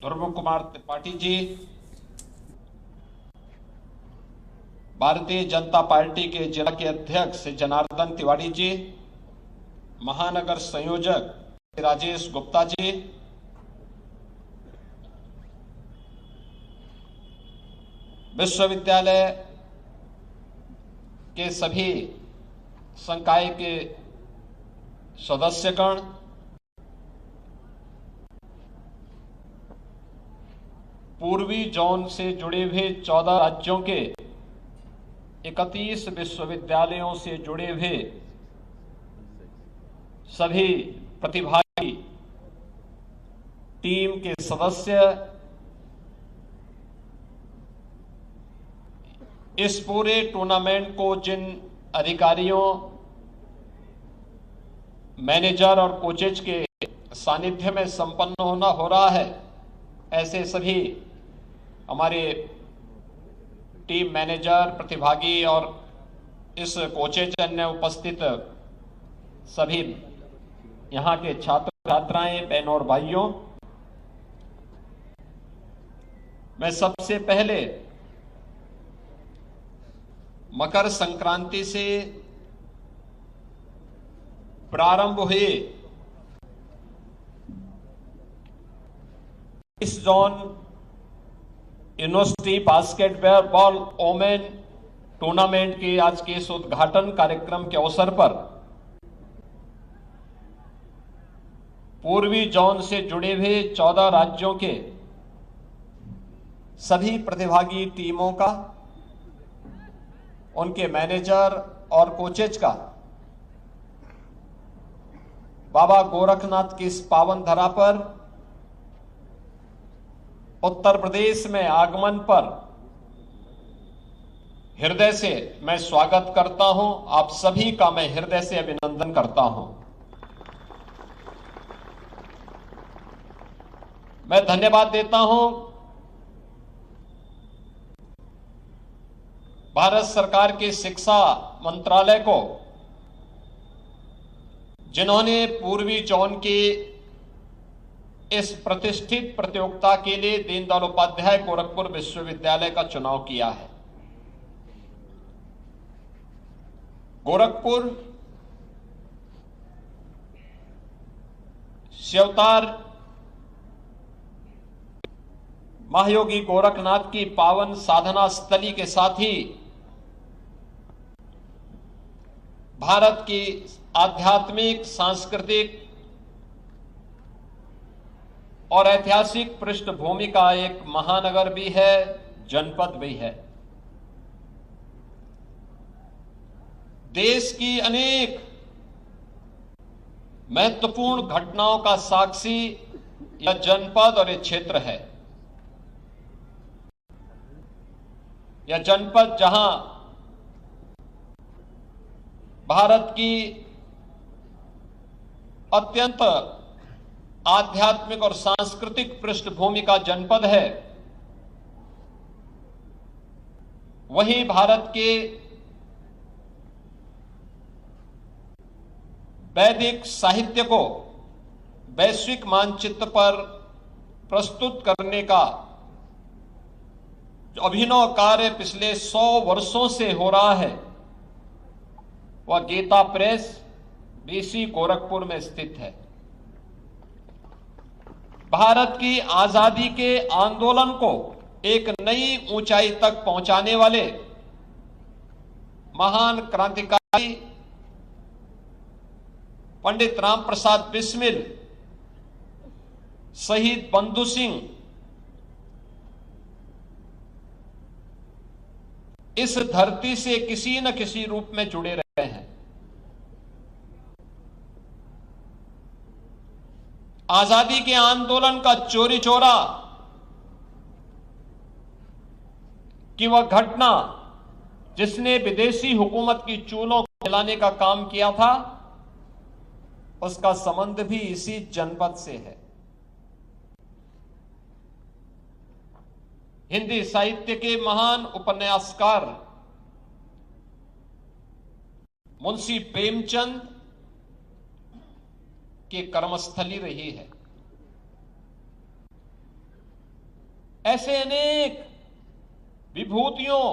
ध्रुव Kumar Tripathi ji, Bharatiya Janata party के जिला के अध्यक्ष जनार्दन तिवारी जी, महानगर संयोजक राजेश गुप्ता जी, विश्वविद्यालय के सभी संकाय के सदस्यगण, पूर्वी जोन से जुड़े हुए 14 राज्यों के 31 विश्वविद्यालयों से जुड़े हुए सभी प्रतिभागी टीम के सदस्य, इस पूरे टूर्नामेंट को जिन अधिकारियों, मैनेजर और कोचेज के सानिध्य में संपन्न हो रहा है, ऐसे सभी हमारे टीम मैनेजर, प्रतिभागी और इस कोचेज अन्य उपस्थित सभी यहां के छात्र छात्राएं, बहनों और भाइयों, मैं सबसे पहले मकर संक्रांति से प्रारंभ हुए इस zone university basketball women tournament के आज के इस उद्घाटन कार्यक्रम के अवसर पर पूर्वी जोन से जुड़े हुए 14 राज्यों के सभी प्रतिभागी टीमों का, उनके मैनेजर और कोचेज का बाबा गोरखनाथ की इस पावन धरा पर उत्तर प्रदेश में आगमन पर हृदय से मैं स्वागत करता हूं। आप सभी का मैं हृदय से अभिनंदन करता हूं। मैं धन्यवाद देता हूं भारत सरकार के शिक्षा मंत्रालय को, जिन्होंने पूर्वी जोन के इस प्रतिष्ठित प्रतियोगिता के लिए दीनदयाल उपाध्याय गोरखपुर विश्वविद्यालय का चुनाव किया है। गोरखपुर शिवतार महायोगी गोरखनाथ की पावन साधना स्थली के साथ ही भारत की आध्यात्मिक, सांस्कृतिक और ऐतिहासिक पृष्ठभूमि का एक महानगर भी है, जनपद भी है। देश की अनेक महत्वपूर्ण घटनाओं का साक्षी यह जनपद और यह क्षेत्र है। यह जनपद जहां भारत की अत्यंत आध्यात्मिक और सांस्कृतिक पृष्ठभूमि का जनपद है, वहीं भारत के वैदिक साहित्य को वैश्विक मानचित्र पर प्रस्तुत करने का जो अभिनव कार्य पिछले 100 वर्षों से हो रहा है, वह गीता प्रेस बीसी गोरखपुर में स्थित है। भारत की आजादी के आंदोलन को एक नई ऊंचाई तक पहुंचाने वाले महान क्रांतिकारी पंडित राम प्रसाद बिस्मिल, शहीद बंधु सिंह इस धरती से किसी न किसी रूप में जुड़े रहे हैं। आजादी के आंदोलन का चोरी चोरा कि वह घटना जिसने विदेशी हुकूमत की चूलों को जलाने का काम किया था, उसका संबंध भी इसी जनपद से है। हिंदी साहित्य के महान उपन्यासकार मुंशी प्रेमचंद की कर्मस्थली रही है। ऐसे अनेक विभूतियों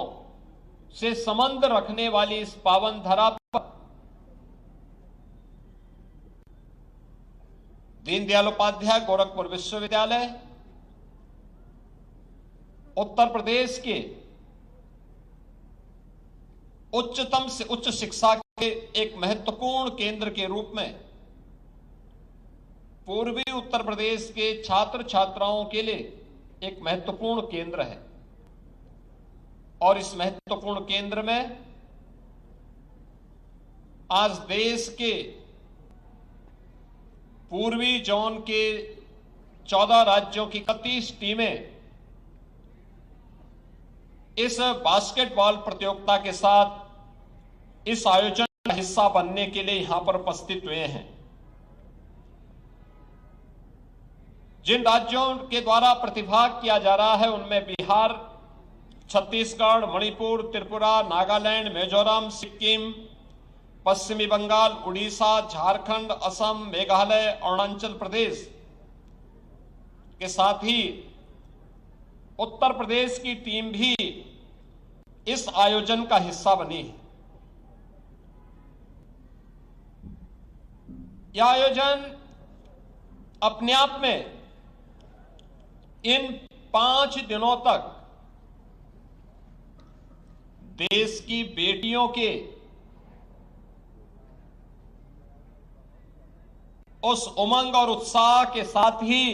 से संबंध रखने वाली इस पावन धरा पर दीनदयाल उपाध्याय गोरखपुर विश्वविद्यालय उत्तर प्रदेश के उच्चतम से उच्च शिक्षा के एक महत्वपूर्ण केंद्र के रूप में पूर्वी उत्तर प्रदेश के छात्र छात्राओं के लिए एक महत्वपूर्ण केंद्र है। और इस महत्वपूर्ण केंद्र में आज देश के पूर्वी जोन के 14 राज्यों की 31 टीमें इस बास्केटबॉल प्रतियोगिता के साथ इस आयोजन का हिस्सा बनने के लिए यहां पर उपस्थित हुए हैं। जिन राज्यों के द्वारा प्रतिभाग किया जा रहा है उनमें बिहार, छत्तीसगढ़, मणिपुर, त्रिपुरा, नागालैंड, मिजोरम, सिक्किम, पश्चिमी बंगाल, उड़ीसा, झारखंड, असम, मेघालय, अरुणाचल प्रदेश के साथ ही उत्तर प्रदेश की टीम भी इस आयोजन का हिस्सा बनी है। यह आयोजन अपने आप में इन 5 दिनों तक देश की बेटियों के उस उमंग और उत्साह के साथ ही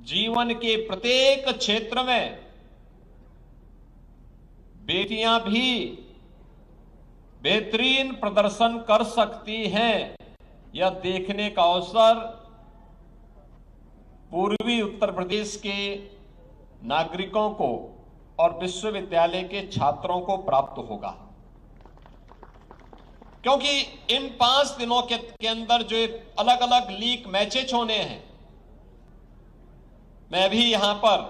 जीवन के प्रत्येक क्षेत्र में बेटियां भी बेहतरीन प्रदर्शन कर सकती हैं, यह देखने का अवसर पूर्वी उत्तर प्रदेश के नागरिकों को और विश्वविद्यालय के छात्रों को प्राप्त होगा। क्योंकि इन 5 दिनों के अंदर जो अलग अलग लीग मैचेज होने हैं, मैं भी यहां पर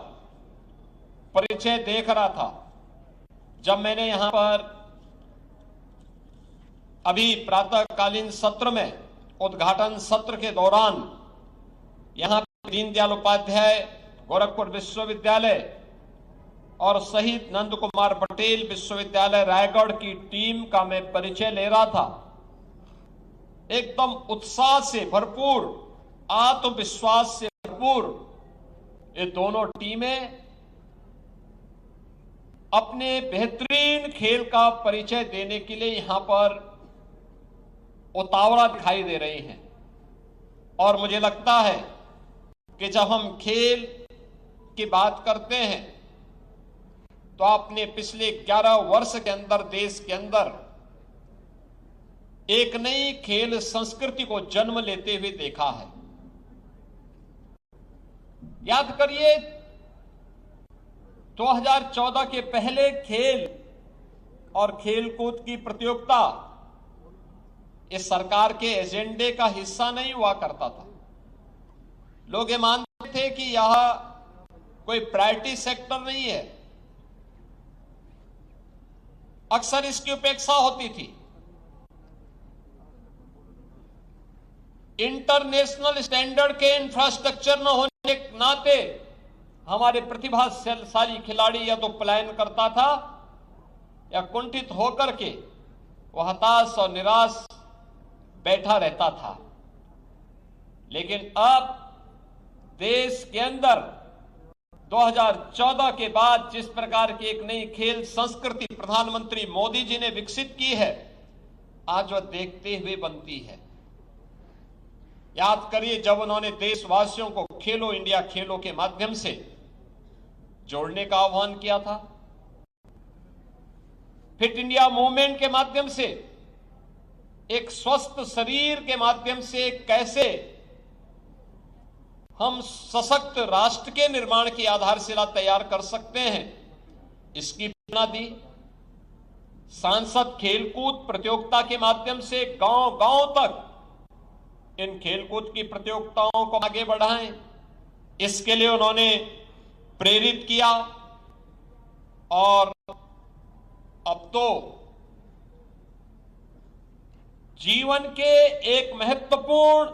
परिचय देख रहा था जब मैंने यहां पर अभी प्रातःकालीन सत्र में उद्घाटन सत्र के दौरान यहां दीनदयाल उपाध्याय गोरखपुर विश्वविद्यालय और शहीद नंद कुमार पटेल विश्वविद्यालय रायगढ़ की टीम का मैं परिचय ले रहा था। एकदम उत्साह से भरपूर, आत्मविश्वास से भरपूर ये दोनों टीमें अपने बेहतरीन खेल का परिचय देने के लिए यहां पर उतावला दिखाई दे रही हैं। और मुझे लगता है कि जब हम खेल की बात करते हैं तो आपने पिछले 11 वर्ष के अंदर देश के अंदर एक नई खेल संस्कृति को जन्म लेते हुए देखा है। याद करिए 2014 के पहले खेल और खेलकूद की प्रतियोगिता इस सरकार के एजेंडे का हिस्सा नहीं हुआ करता था। लोग ये मानते थे कि यह कोई प्रायोरिटी सेक्टर नहीं है, अक्सर इसकी उपेक्षा होती थी। इंटरनेशनल स्टैंडर्ड के इंफ्रास्ट्रक्चर न होने के नाते हमारे प्रतिभाशाली खिलाड़ी या तो पलायन करता था या कुंठित होकर के वह हताश और निराश बैठा रहता था। लेकिन अब देश के अंदर 2014 के बाद जिस प्रकार की एक नई खेल संस्कृति प्रधानमंत्री मोदी जी ने विकसित की है, आज वह देखते हुए बनती है। याद करिए जब उन्होंने देशवासियों को खेलो इंडिया खेलों के माध्यम से जोड़ने का आह्वान किया था, फिट इंडिया मूवमेंट के माध्यम से एक स्वस्थ शरीर के माध्यम से कैसे हम सशक्त राष्ट्र के निर्माण की आधारशिला तैयार कर सकते हैं, इसकी प्रेरणा दी। सांसद खेलकूद प्रतियोगिता के माध्यम से गांव गांव तक इन खेलकूद की प्रतियोगिताओं को आगे बढ़ाएं, इसके लिए उन्होंने प्रेरित किया। और अब तो जीवन के एक महत्वपूर्ण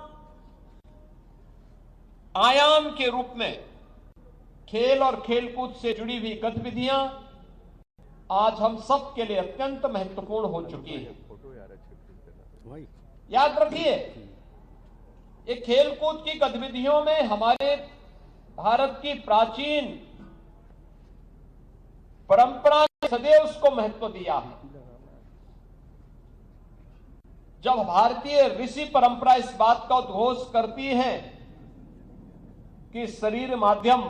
आयाम के रूप में खेल और खेलकूद से जुड़ी हुई गतिविधियां आज हम सब के लिए अत्यंत महत्वपूर्ण हो चुकी है। याद रखिए, ये खेलकूद की गतिविधियों में हमारे भारत की प्राचीन परंपरा ने सदैव उसको महत्व दिया है। जब भारतीय ऋषि परंपरा इस बात का उद्घोष करती है कि शरीर माध्यम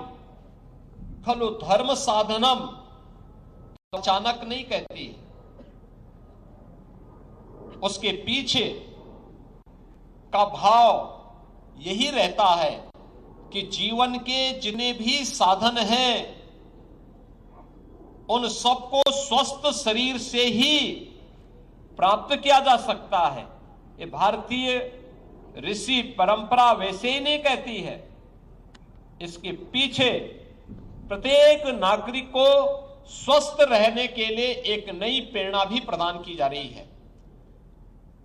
खलु धर्म साधनम, तो अचानक नहीं कहती है। उसके पीछे का भाव यही रहता है कि जीवन के जितने भी साधन हैं उन सबको स्वस्थ शरीर से ही प्राप्त किया जा सकता है। ये भारतीय ऋषि परंपरा वैसे ही नहीं कहती है। इसके पीछे प्रत्येक नागरिक को स्वस्थ रहने के लिए एक नई प्रेरणा भी प्रदान की जा रही है।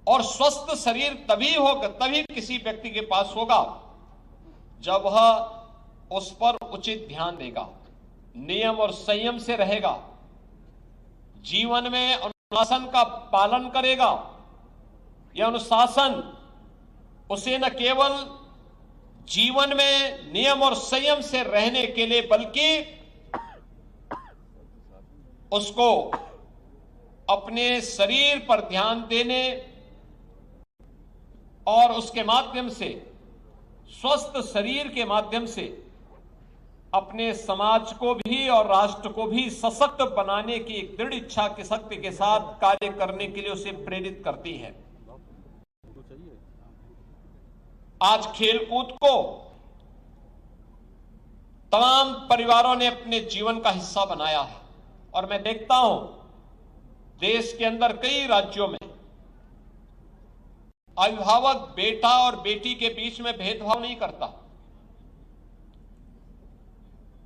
और स्वस्थ शरीर तभी होगा, तभी किसी व्यक्ति के पास होगा जब वह उस पर उचित ध्यान देगा, नियम और संयम से रहेगा, जीवन में अनुशासन का पालन करेगा। यह अनुशासन उसे न केवल जीवन में नियम और संयम से रहने के लिए बल्कि उसको अपने शरीर पर ध्यान देने और उसके माध्यम से, स्वस्थ शरीर के माध्यम से अपने समाज को भी और राष्ट्र को भी सशक्त बनाने की एक दृढ़ इच्छा की शक्ति के साथ कार्य करने के लिए उसे प्रेरित करती है। आज खेलकूद को तमाम परिवारों ने अपने जीवन का हिस्सा बनाया है और मैं देखता हूं देश के अंदर कई राज्यों में अभिभावक बेटा और बेटी के बीच में भेदभाव नहीं करता,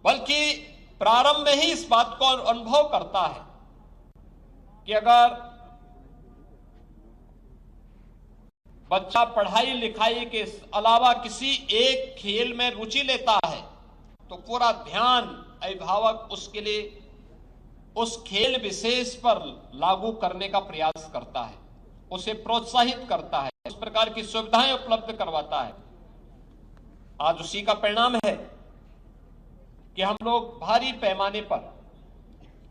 बल्कि प्रारंभ में ही इस बात को अनुभव करता है कि अगर बच्चा पढ़ाई लिखाई के अलावा किसी एक खेल में रुचि लेता है तो पूरा ध्यान अभिभावक उसके लिए उस खेल विशेष पर लागू करने का प्रयास करता है, उसे प्रोत्साहित करता है, उस प्रकार की सुविधाएं उपलब्ध करवाता है। आज उसी का परिणाम है कि हम लोग भारी पैमाने पर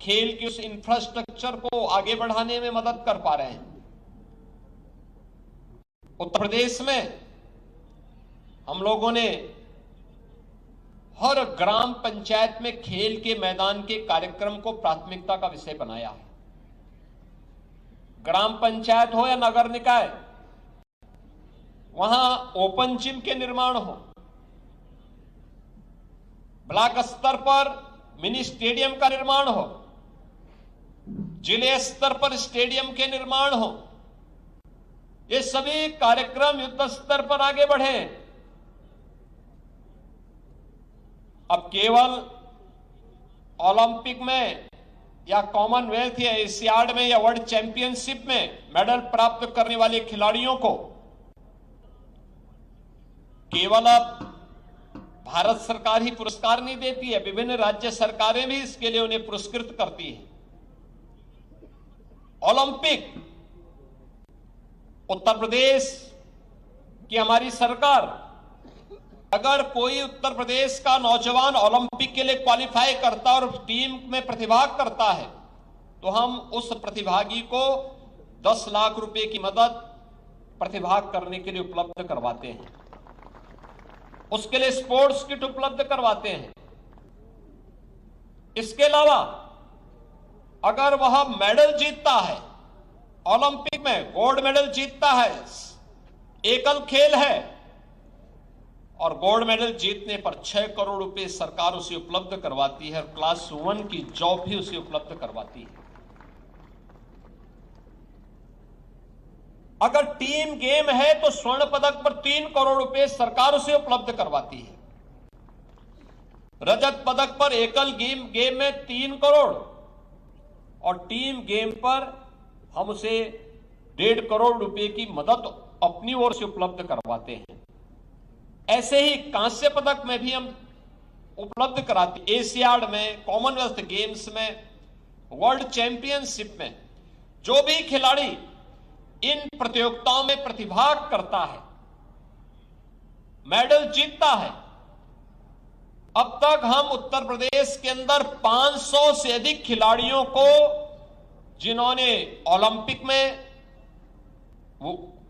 खेल के उस इंफ्रास्ट्रक्चर को आगे बढ़ाने में मदद कर पा रहे हैं। उत्तर प्रदेश में हम लोगों ने हर ग्राम पंचायत में खेल के मैदान के कार्यक्रम को प्राथमिकता का विषय बनाया है। ग्राम पंचायत हो या नगर निकाय, वहां ओपन जिम के निर्माण हो, ब्लॉक स्तर पर मिनी स्टेडियम का निर्माण हो, जिले स्तर पर स्टेडियम के निर्माण हो। ये सभी कार्यक्रम युद्ध स्तर पर आगे बढ़े। अब केवल ओलंपिक में या कॉमनवेल्थ या एशियाड में या वर्ल्ड चैंपियनशिप में मेडल प्राप्त करने वाले खिलाड़ियों को केवल अब भारत सरकार ही पुरस्कार नहीं देती है, विभिन्न राज्य सरकारें भी इसके लिए उन्हें पुरस्कृत करती है। ओलंपिक उत्तर प्रदेश की हमारी सरकार, अगर कोई उत्तर प्रदेश का नौजवान ओलंपिक के लिए क्वालिफाई करता और टीम में प्रतिभाग करता है तो हम उस प्रतिभागी को 10 लाख रुपए की मदद प्रतिभाग करने के लिए उपलब्ध करवाते हैं, उसके लिए स्पोर्ट्स किट उपलब्ध करवाते हैं। इसके अलावा अगर वह मेडल जीतता है, ओलंपिक में गोल्ड मेडल जीतता है, एकल खेल है, और गोल्ड मेडल जीतने पर 6 करोड़ रुपए सरकार उसे उपलब्ध करवाती है और क्लास 1 की जॉब भी उसे उपलब्ध करवाती है। अगर टीम गेम है तो स्वर्ण पदक पर 3 करोड़ रुपए सरकार उसे उपलब्ध करवाती है। रजत पदक पर एकल गेम में 3 करोड़ और टीम गेम पर हम उसे 1.5 करोड़ रुपए की मदद अपनी ओर से उपलब्ध करवाते हैं। ऐसे ही कांस्य पदक में भी हम उपलब्ध कराती। एशियाड में, कॉमनवेल्थ गेम्स में, वर्ल्ड चैंपियनशिप में जो भी खिलाड़ी इन प्रतियोगिताओं में प्रतिभाग करता है, मेडल जीतता है। अब तक हम उत्तर प्रदेश के अंदर 500 से अधिक खिलाड़ियों को, जिन्होंने ओलंपिक में,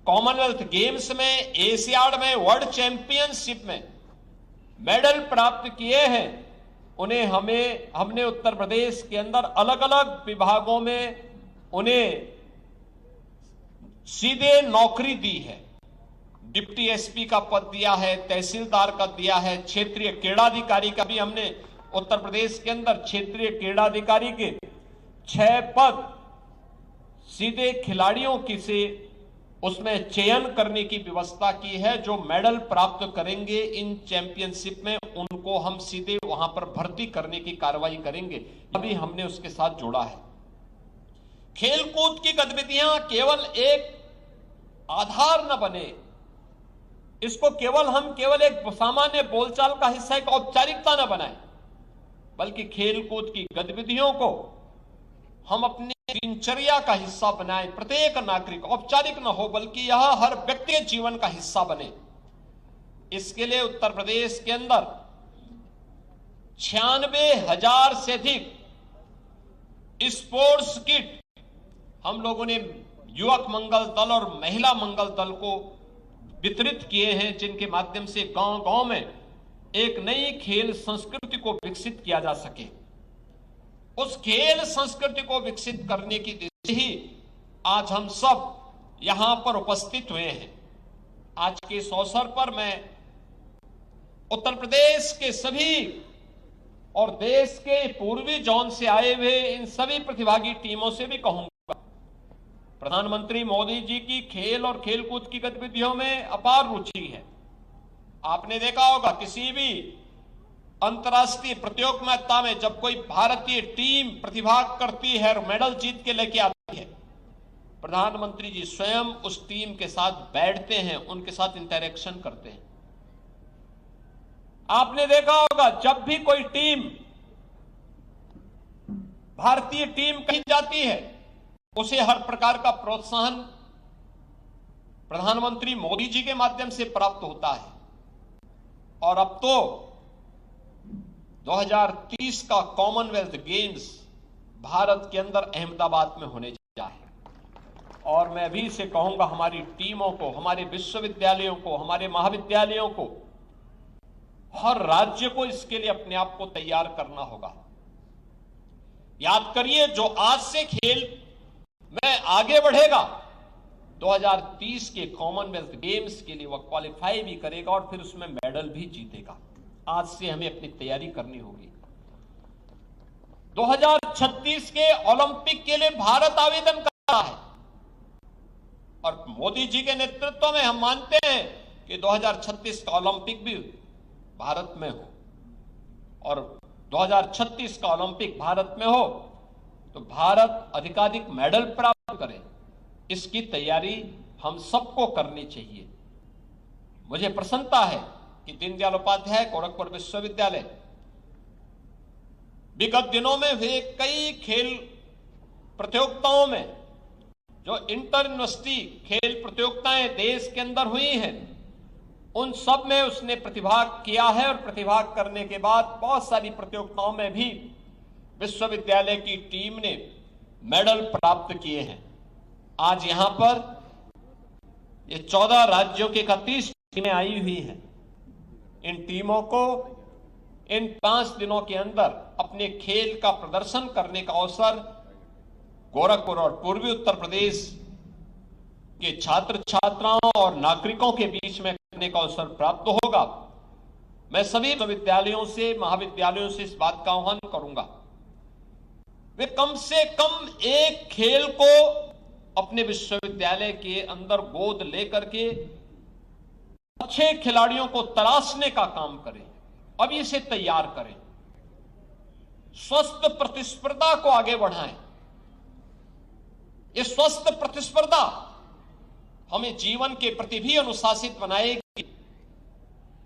कॉमनवेल्थ गेम्स में, एशियाड में, वर्ल्ड चैंपियनशिप में मेडल प्राप्त किए हैं, उन्हें हमने उत्तर प्रदेश के अंदर अलग अलग विभागों में उन्हें सीधे नौकरी दी है। डिप्टी एसपी का पद दिया है, तहसीलदार का दिया है, क्षेत्रीय क्रीड़ाधिकारी का भी हमने उत्तर प्रदेश के अंदर क्षेत्रीय क्रीड़ाधिकारी के 6 पद सीधे खिलाड़ियों की से उसमें चयन करने की व्यवस्था की है। जो मेडल प्राप्त करेंगे इन चैंपियनशिप में, उनको हम सीधे वहां पर भर्ती करने की कार्रवाई करेंगे। अभी हमने उसके साथ जोड़ा है। खेलकूद की गतिविधियां केवल एक आधार न बने, इसको केवल एक सामान्य बोलचाल का हिस्सा, एक औपचारिकता न बनाए, बल्कि खेलकूद की गतिविधियों को हम अपनी दिनचर्या का हिस्सा बनाएं। प्रत्येक नागरिक, औपचारिक न हो बल्कि यह हर व्यक्ति के जीवन का हिस्सा बने। इसके लिए उत्तर प्रदेश के अंदर 96,000 से अधिक स्पोर्ट्स किट हम लोगों ने युवक मंगल दल और महिला मंगल दल को वितरित किए हैं, जिनके माध्यम से गांव-गांव में एक नई खेल संस्कृति को विकसित किया जा सके। उस खेल संस्कृति को विकसित करने की दिशा ही आज हम सब यहां पर उपस्थित हुए हैं। आज के इस अवसर पर मैं उत्तर प्रदेश के सभी और देश के पूर्वी जोन से आए हुए इन सभी प्रतिभागी टीमों से भी कहूंगा, प्रधानमंत्री मोदी जी की खेल और खेलकूद की गतिविधियों में अपार रुचि है। आपने देखा होगा किसी भी अंतर्राष्ट्रीय प्रतियोगिता में जब कोई भारतीय टीम प्रतिभाग करती है और मेडल जीत के लेके आती है, प्रधानमंत्री जी स्वयं उस टीम के साथ बैठते हैं, उनके साथ इंटरेक्शन करते हैं। आपने देखा होगा जब भी कोई टीम, भारतीय टीम कहीं जाती है, उसे हर प्रकार का प्रोत्साहन प्रधानमंत्री मोदी जी के माध्यम से प्राप्त होता है। और अब तो 2030 का कॉमनवेल्थ गेम्स भारत के अंदर अहमदाबाद में होने जा रहा है। और मैं भी से कहूंगा हमारी टीमों को, हमारे विश्वविद्यालयों को, हमारे महाविद्यालयों को, हर राज्य को इसके लिए अपने आप को तैयार करना होगा। याद करिए, जो आज से खेल में आगे बढ़ेगा, 2030 के कॉमनवेल्थ गेम्स के लिए वह क्वालिफाई भी करेगा और फिर उसमें मेडल भी जीतेगा। आज से हमें अपनी तैयारी करनी होगी। 2036 के ओलंपिक के लिए भारत आवेदन कर रहा है और मोदी जी के नेतृत्व में हम मानते हैं कि 2036 का ओलंपिक भी भारत में हो, और 2036 का ओलंपिक भारत में हो तो भारत अधिकाधिक मेडल प्राप्त करे। इसकी तैयारी हम सबको करनी चाहिए। मुझे प्रसन्नता है कि दीनदयाल उपाध्याय गोरखपुर विश्वविद्यालय विगत दिनों में हुए कई खेल प्रतियोगिताओं में, जो इंटर यूनिवर्सिटी खेल प्रतियोगिताएं देश के अंदर हुई हैं, उन सब में उसने प्रतिभाग किया है और प्रतिभाग करने के बाद बहुत सारी प्रतियोगिताओं में भी विश्वविद्यालय की टीम ने मेडल प्राप्त किए हैं। आज यहां पर ये 14 राज्यों की 31 टीमें आई हुई हैं। इन टीमों को इन 5 दिनों के अंदर अपने खेल का प्रदर्शन करने का अवसर गोरखपुर और पूर्वी उत्तर प्रदेश के छात्र छात्राओं और नागरिकों के बीच में करने का अवसर प्राप्त होगा। मैं सभी विश्वविद्यालयों से, महाविद्यालयों से इस बात का आह्वान करूंगा, वे कम से कम एक खेल को अपने विश्वविद्यालय के अंदर गोद लेकर के अच्छे खिलाड़ियों को तलाशने का काम करें, अभी इसे तैयार करें, स्वस्थ प्रतिस्पर्धा को आगे बढ़ाएं। ये स्वस्थ प्रतिस्पर्धा हमें जीवन के प्रति भी अनुशासित बनाएगी,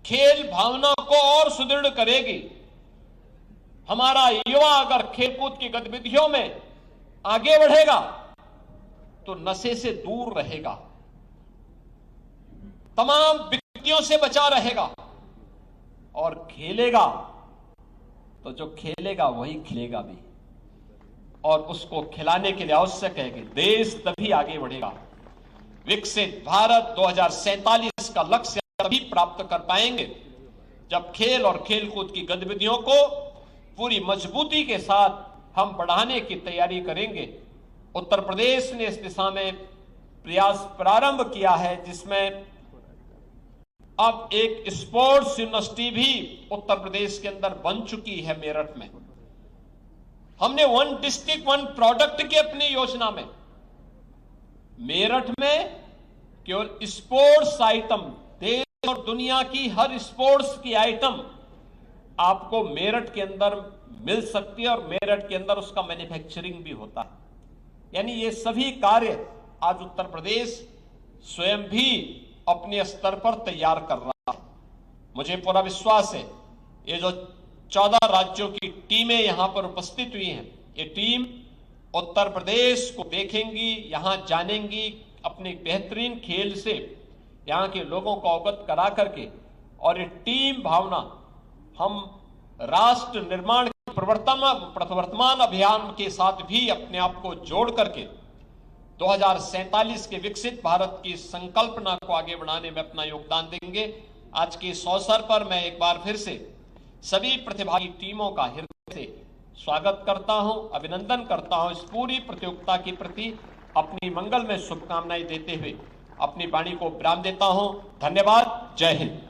खेल भावना को और सुदृढ़ करेगी हमारा युवा अगर खेलकूद की गतिविधियों में आगे बढ़ेगा तो नशे से दूर रहेगा, तमाम विकृतियों से बचा रहेगा और खेलेगा तो जो खेलेगा वही खिलेगा भी। और उसको खिलाने के लिए आवश्यक है कि देश तभी आगे बढ़ेगा। विकसित भारत 2047 का लक्ष्य तभी प्राप्त कर पाएंगे जब खेल और खेलकूद की गतिविधियों को पूरी मजबूती के साथ हम बढ़ाने की तैयारी करेंगे। उत्तर प्रदेश ने इस दिशा में प्रयास प्रारंभ किया है, जिसमें अब एक स्पोर्ट्स यूनिवर्सिटी भी उत्तर प्रदेश के अंदर बन चुकी है मेरठ में। हमने वन डिस्ट्रिक्ट वन प्रोडक्ट की अपनी योजना में मेरठ में केवल स्पोर्ट्स आइटम, देश और दुनिया की हर स्पोर्ट्स की आइटम आपको मेरठ के अंदर मिल सकती है और मेरठ के अंदर उसका मैन्युफैक्चरिंग भी होता है। यानी ये सभी कार्य आज उत्तर प्रदेश स्वयं भी अपने स्तर पर तैयार कर रहा है। मुझे पूरा विश्वास है ये जो 14 राज्यों की टीमें यहां पर उपस्थित हुई हैं, ये टीम उत्तर प्रदेश को देखेंगी, यहां जानेंगी, अपने बेहतरीन खेल से यहां के लोगों को अवगत करा करके, और ये टीम भावना हम राष्ट्र निर्माण प्रवर्तमान अभियान के साथ भी अपने आप को जोड़ करके 2047 के विकसित भारत की संकल्पना को आगे बढ़ाने में अपना योगदान देंगे। आज के इस अवसर पर मैं एक बार फिर से सभी प्रतिभागी टीमों का हृदय से स्वागत करता हूं, अभिनंदन करता हूं। इस पूरी प्रतियोगिता के प्रति अपनी मंगलमय शुभकामनाएं देते हुए अपनी वाणी को विराम देता हूं। धन्यवाद। जय हिंद।